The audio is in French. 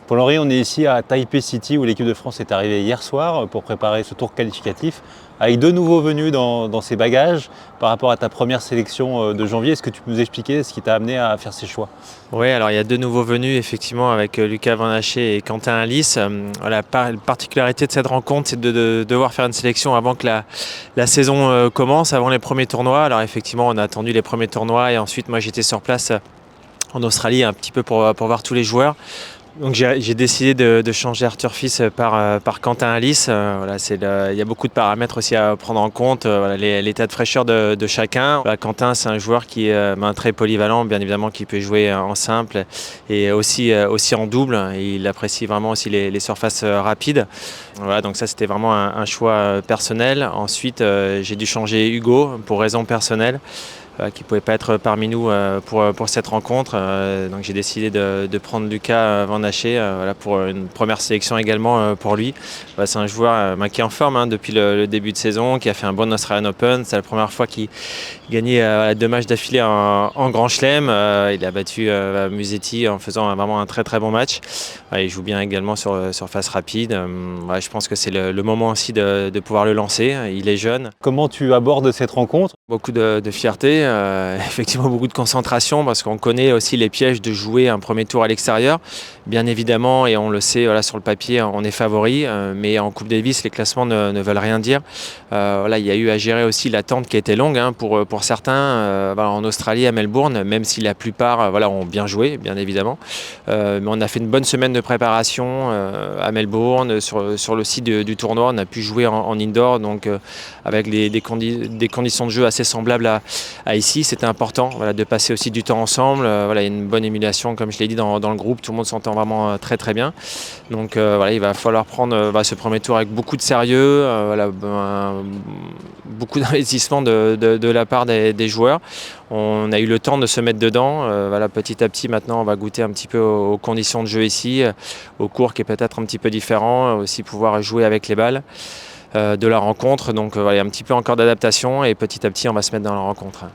Paul-Henri, on est ici à Taipei City où l'équipe de France est arrivée hier soir pour préparer ce tour qualificatif avec deux nouveaux venus dans ses bagages par rapport à ta première sélection de janvier. Est-ce que tu peux nous expliquer ce qui t'a amené à faire ces choix? Oui, alors il y a deux nouveaux venus effectivement avec Lucas Van Haché et Quentin Alice. La particularité de cette rencontre, c'est de devoir faire une sélection avant que la saison commence, avant les premiers tournois. Alors effectivement, on a attendu les premiers tournois et ensuite moi j'étais sur place en Australie un petit peu pour voir tous les joueurs. Donc j'ai décidé de changer Arthur Fils par Quentin Alice. Il y a beaucoup de paramètres aussi à prendre en compte, l'état de fraîcheur de chacun. Quentin, c'est un joueur qui est très polyvalent, bien évidemment, qui peut jouer en simple et aussi en double. Il apprécie vraiment aussi les surfaces rapides. Voilà, donc ça c'était vraiment un choix personnel. Ensuite, j'ai dû changer Hugo pour raisons personnelles, qui ne pouvait pas être parmi nous pour cette rencontre. Donc j'ai décidé de prendre Lucas Van Haché pour une première sélection également pour lui. C'est un joueur qui est en forme depuis le début de saison, qui a fait un bon Australian Open. C'est la première fois qu'il gagnait 2 matchs d'affilée en Grand Chelem. Il a battu Musetti en faisant vraiment un très très bon match. Il joue bien également sur face rapide. Je pense que c'est le moment aussi de pouvoir le lancer. Il est jeune. Comment tu abordes cette rencontre? Beaucoup de fierté, effectivement beaucoup de concentration parce qu'on connaît aussi les pièges de jouer un premier tour à l'extérieur. Bien évidemment, et on le sait, sur le papier, on est favori, mais en Coupe Davis, les classements ne veulent rien dire. Il y a eu à gérer aussi l'attente qui a été longue pour certains en Australie, à Melbourne, même si la plupart ont bien joué, bien évidemment. Mais on a fait une bonne semaine de préparation à Melbourne, sur le site du tournoi. On a pu jouer en indoor, donc avec des conditions de jeu assez semblables à ici. C'était important de passer aussi du temps ensemble. Il y a une bonne émulation, comme je l'ai dit, dans le groupe. Tout le monde s'entend vraiment très très bien. Donc il va falloir prendre ce premier tour avec beaucoup de sérieux, beaucoup d'investissement de la part des joueurs. On a eu le temps de se mettre dedans. Petit à petit, maintenant, on va goûter un petit peu aux conditions de jeu ici, au court qui est peut-être un petit peu différent, aussi pouvoir jouer avec les balles de la rencontre. Donc il y a un petit peu encore d'adaptation et petit à petit on va se mettre dans la rencontre.